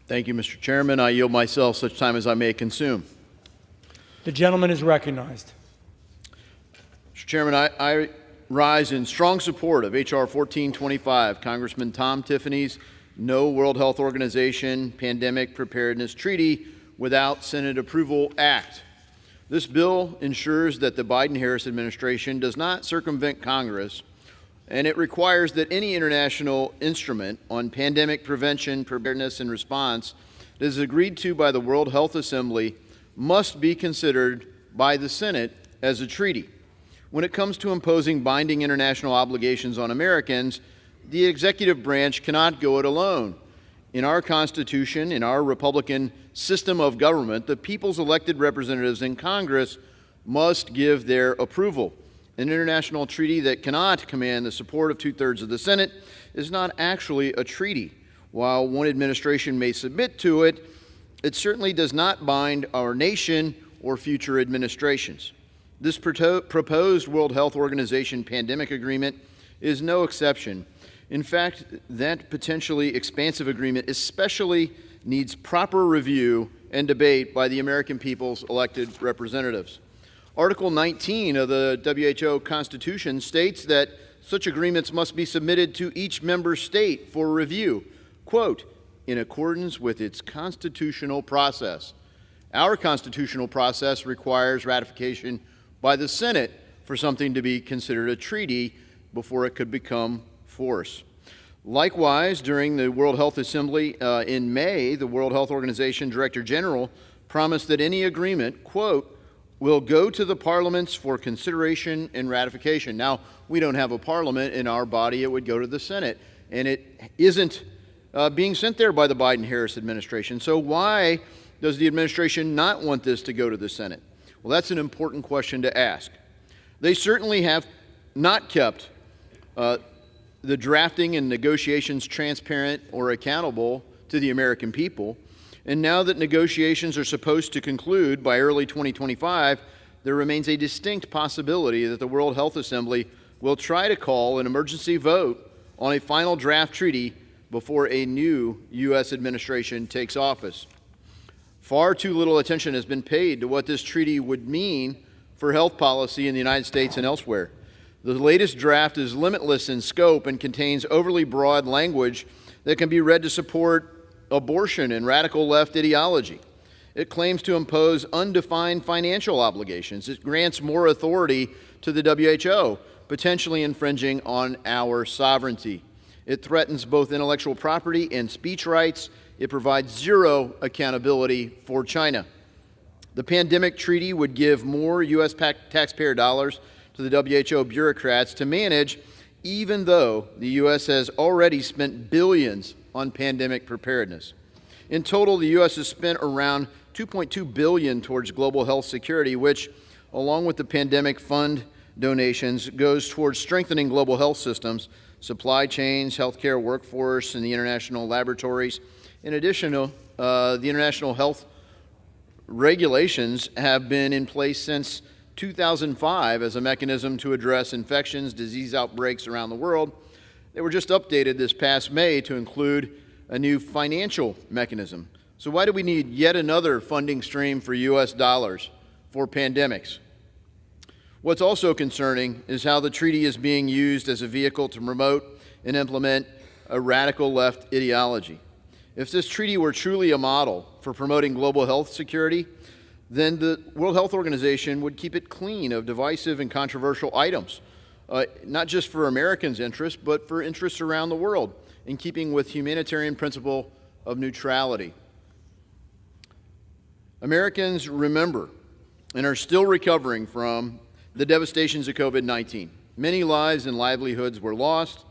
Thank you, Mr. Chairman. I yield myself such time as I may consume. The gentleman is recognized. Mr. Chairman, I rise in strong support of H.R. 1425, Congressman Tom Tiffany's No World Health Organization Pandemic Preparedness Treaty Without Senate Approval Act. This bill ensures that the Biden-Harris administration does not circumvent Congress, and it requires that any international instrument on pandemic prevention, preparedness, and response that is agreed to by the World Health Assembly must be considered by the Senate as a treaty. When it comes to imposing binding international obligations on Americans, the executive branch cannot go it alone. In our Constitution, in our Republican system of government, the people's elected representatives in Congress must give their approval. An international treaty that cannot command the support of two-thirds of the Senate is not actually a treaty. While one administration may submit to it, it certainly does not bind our nation or future administrations. This proposed World Health Organization pandemic agreement is no exception. In fact, that potentially expansive agreement especially needs proper review and debate by the American people's elected representatives. Article 19 of the WHO Constitution states that such agreements must be submitted to each member state for review, quote, in accordance with its constitutional process. Our constitutional process requires ratification by the Senate for something to be considered a treaty before it could become force. Likewise, during the World Health Assembly in May, the World Health Organization Director General promised that any agreement, quote, will go to the parliaments for consideration and ratification. Now, we don't have a parliament in our body. It would go to the Senate, and it isn't being sent there by the Biden-Harris administration. So why does the administration not want this to go to the Senate? Well, that's an important question to ask. They certainly have not kept the drafting and negotiations transparent or accountable to the American people. And now that negotiations are supposed to conclude by early 2025, there remains a distinct possibility that the World Health Assembly will try to call an emergency vote on a final draft treaty before a new U.S. administration takes office. Far too little attention has been paid to what this treaty would mean for health policy in the United States and elsewhere. The latest draft is limitless in scope and contains overly broad language that can be read to support abortion and radical left ideology. It claims to impose undefined financial obligations. It grants more authority to the WHO, potentially infringing on our sovereignty. It threatens both intellectual property and speech rights. It provides zero accountability for China. The pandemic treaty would give more U.S. taxpayer dollars to the WHO bureaucrats to manage, even though the U.S. has already spent billions on pandemic preparedness. In total, the U.S. has spent around $2.2 billion towards global health security, which, along with the pandemic fund donations, goes towards strengthening global health systems, supply chains, healthcare workforce, and the international laboratories. In addition, the international health regulations have been in place since 2005 as a mechanism to address infections, disease outbreaks around the world. They were just updated this past May to include a new financial mechanism. So why do we need yet another funding stream for U.S. dollars for pandemics? What's also concerning is how the treaty is being used as a vehicle to promote and implement a radical left ideology. If this treaty were truly a model for promoting global health security, then the World Health Organization would keep it clean of divisive and controversial items, not just for Americans' interests, but for interests around the world, in keeping with humanitarian principle of neutrality. Americans remember and are still recovering from the devastations of COVID-19. Many lives and livelihoods were lost,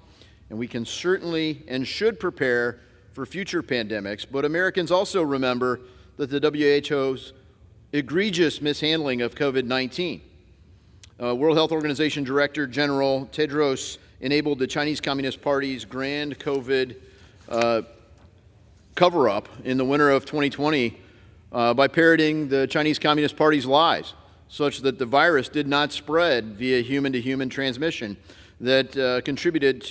and we can certainly and should prepare for future pandemics, but Americans also remember that the WHO's egregious mishandling of COVID-19. World Health Organization Director General Tedros enabled the Chinese Communist Party's grand COVID cover-up in the winter of 2020 by parroting the Chinese Communist Party's lies, such that the virus did not spread via human-to-human transmission that contributed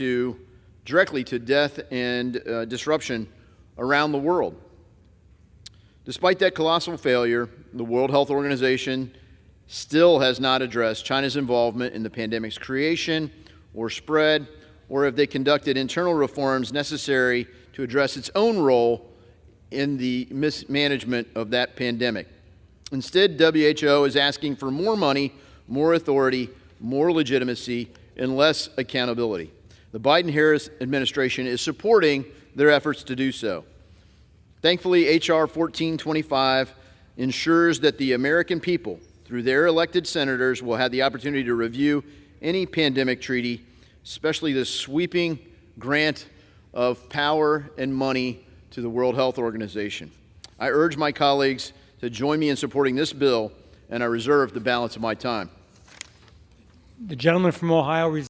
directly to death and disruption around the world. Despite that colossal failure, the World Health Organization still has not addressed China's involvement in the pandemic's creation or spread, or have they conducted internal reforms necessary to address its own role in the mismanagement of that pandemic. Instead, WHO is asking for more money, more authority, more legitimacy, and less accountability. The Biden-Harris administration is supporting their efforts to do so. Thankfully, H.R. 1425 ensures that the American people, through their elected senators, will have the opportunity to review any pandemic treaty, especially the sweeping grant of power and money to the World Health Organization. I urge my colleagues to join me in supporting this bill, and I reserve the balance of my time. The gentleman from Ohio